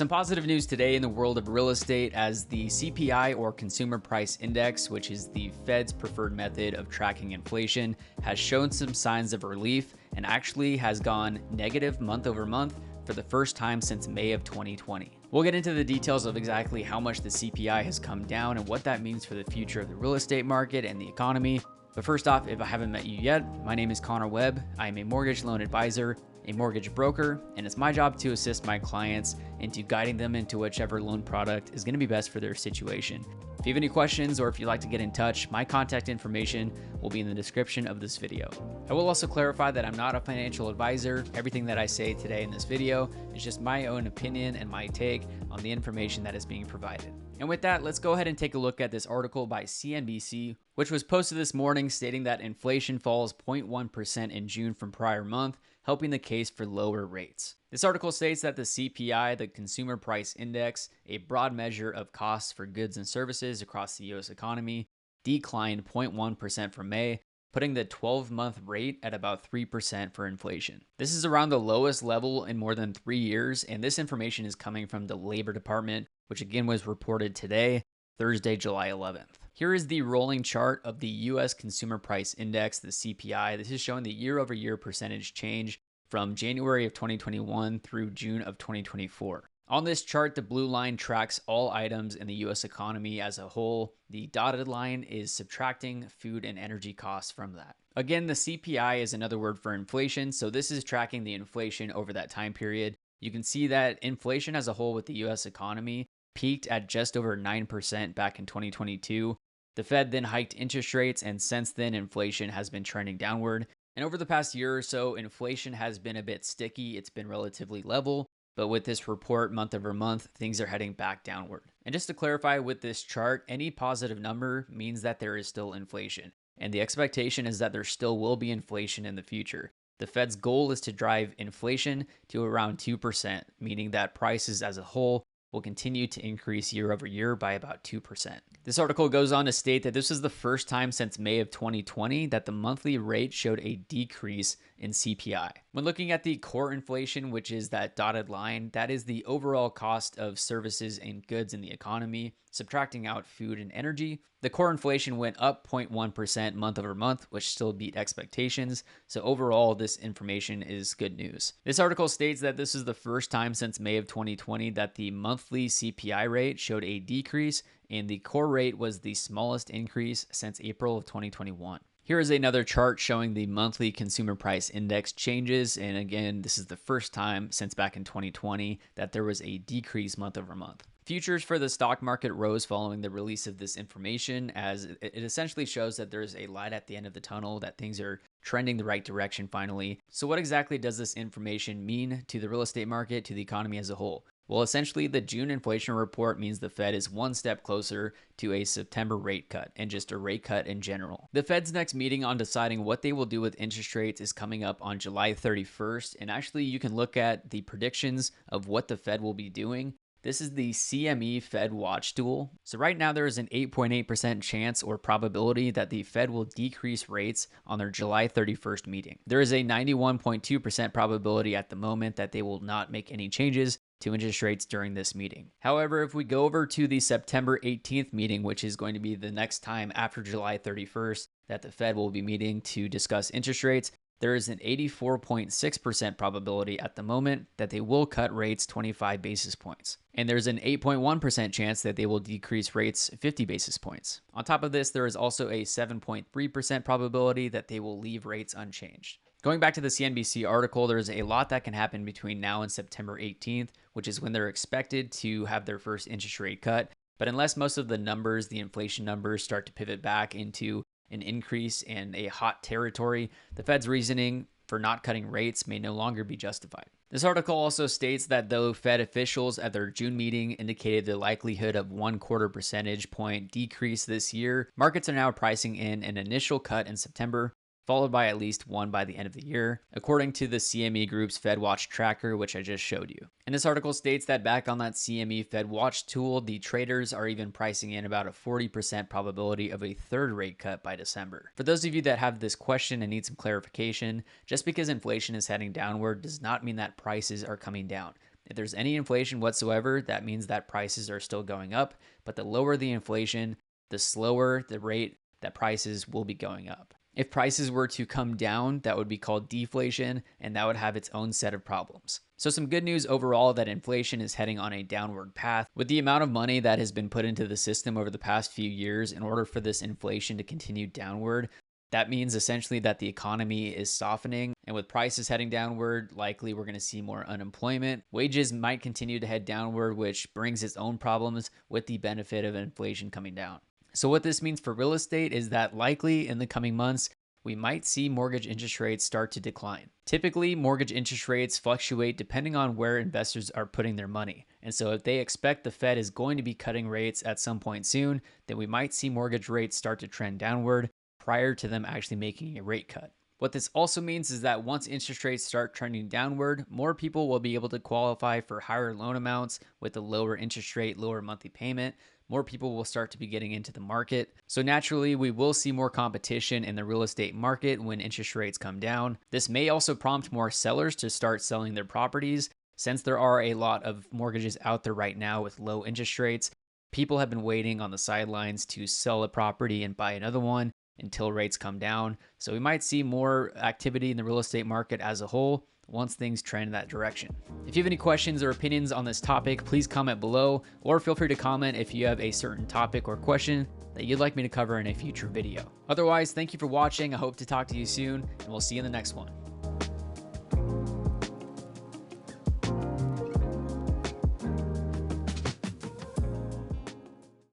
Some positive news today in the world of real estate as the CPI or Consumer Price Index, which is the Fed's preferred method of tracking inflation, has shown some signs of relief and actually has gone negative month over month for the first time since May of 2020. We'll get into the details of exactly how much the CPI has come down and what that means for the future of the real estate market and the economy. But first off, if I haven't met you yet, my name is Connor Webb. I am a mortgage loan advisor, a mortgage broker, and it's my job to assist my clients into guiding them into whichever loan product is going to be best for their situation. If you have any questions or if you'd like to get in touch, my contact information will be in the description of this video. I will also clarify that I'm not a financial advisor. Everything that I say today in this video is just my own opinion and my take on the information that is being provided. And with that, let's go ahead and take a look at this article by CNBC, which was posted this morning stating that inflation falls 0.1% in June from prior month, helping the case for lower rates. This article states that the CPI, the Consumer Price Index, a broad measure of costs for goods and services across the U.S. economy, declined 0.1% from May, putting the 12-month rate at about 3% for inflation. This is around the lowest level in more than 3 years, and this information is coming from the Labor Department, which again was reported today, Thursday, July 11th. Here is the rolling chart of the U.S. Consumer Price Index, the CPI. This is showing the year-over-year percentage change from January of 2021 through June of 2024. On this chart, the blue line tracks all items in the U.S. economy as a whole. The dotted line is subtracting food and energy costs from that. Again, the CPI is another word for inflation, so this is tracking the inflation over that time period. You can see that inflation as a whole with the U.S. economy peaked at just over 9% back in 2022. The Fed then hiked interest rates, and since then, inflation has been trending downward. And over the past year or so, inflation has been a bit sticky. It's been relatively level, but with this report month over month, things are heading back downward. And just to clarify with this chart, any positive number means that there is still inflation. And the expectation is that there still will be inflation in the future. The Fed's goal is to drive inflation to around 2%, meaning that prices as a whole will continue to increase year over year by about 2%. This article goes on to state that this is the first time since May of 2020 that the monthly rate showed a decrease in CPI. When looking at the core inflation, which is that dotted line, that is the overall cost of services and goods in the economy, subtracting out food and energy. The core inflation went up 0.1% month over month, which still beat expectations. So overall, this information is good news. This article states that this is the first time since May of 2020 that the monthly CPI rate showed a decrease, and the core rate was the smallest increase since April of 2021. Here is another chart showing the monthly consumer price index changes. And again, this is the first time since back in 2020 that there was a decrease month over month. Futures for the stock market rose following the release of this information, as it essentially shows that there's a light at the end of the tunnel, that things are trending the right direction finally. So what exactly does this information mean to the real estate market, to the economy as a whole? Well, essentially, the June inflation report means the Fed is one step closer to a September rate cut, and just a rate cut in general. The Fed's next meeting on deciding what they will do with interest rates is coming up on July 31st, and actually you can look at the predictions of what the Fed will be doing. This is the CME Fed Watch tool. So right now there is an 8.8% chance or probability that the Fed will decrease rates on their July 31st meeting. There is a 91.2% probability at the moment that they will not make any changes to interest rates during this meeting. However, if we go over to the September 18th meeting, which is going to be the next time after July 31st that the Fed will be meeting to discuss interest rates, there is an 84.6% probability at the moment that they will cut rates 25 basis points. And there's an 8.1% chance that they will decrease rates 50 basis points. On top of this, there is also a 7.3% probability that they will leave rates unchanged. Going back to the CNBC article, there's a lot that can happen between now and September 18th, which is when they're expected to have their first interest rate cut. But unless most of the numbers, the inflation numbers, start to pivot back into an increase in a hot territory, the Fed's reasoning for not cutting rates may no longer be justified. This article also states that though Fed officials at their June meeting indicated the likelihood of 1/4 percentage point decrease this year, markets are now pricing in an initial cut in September, followed by at least one by the end of the year, according to the CME Group's Fed Watch tracker, which I just showed you. And this article states that back on that CME Fed Watch tool, the traders are even pricing in about a 40% probability of a third rate cut by December. For those of you that have this question and need some clarification, just because inflation is heading downward does not mean that prices are coming down. If there's any inflation whatsoever, that means that prices are still going up, but the lower the inflation, the slower the rate that prices will be going up. If prices were to come down, that would be called deflation, and that would have its own set of problems. So some good news overall that inflation is heading on a downward path. With the amount of money that has been put into the system over the past few years in order for this inflation to continue downward, that means essentially that the economy is softening, and with prices heading downward, likely we're going to see more unemployment. Wages might continue to head downward, which brings its own problems with the benefit of inflation coming down. So what this means for real estate is that likely in the coming months, we might see mortgage interest rates start to decline. Typically, mortgage interest rates fluctuate depending on where investors are putting their money. And so if they expect the Fed is going to be cutting rates at some point soon, then we might see mortgage rates start to trend downward prior to them actually making a rate cut. What this also means is that once interest rates start trending downward, more people will be able to qualify for higher loan amounts with a lower interest rate, lower monthly payment. More people will start to be getting into the market. So naturally, we will see more competition in the real estate market when interest rates come down. This may also prompt more sellers to start selling their properties. Since there are a lot of mortgages out there right now with low interest rates, people have been waiting on the sidelines to sell a property and buy another one until rates come down. So we might see more activity in the real estate market as a whole once things trend in that direction. If you have any questions or opinions on this topic, please comment below, or feel free to comment if you have a certain topic or question that you'd like me to cover in a future video. Otherwise, thank you for watching. I hope to talk to you soon, and we'll see you in the next one.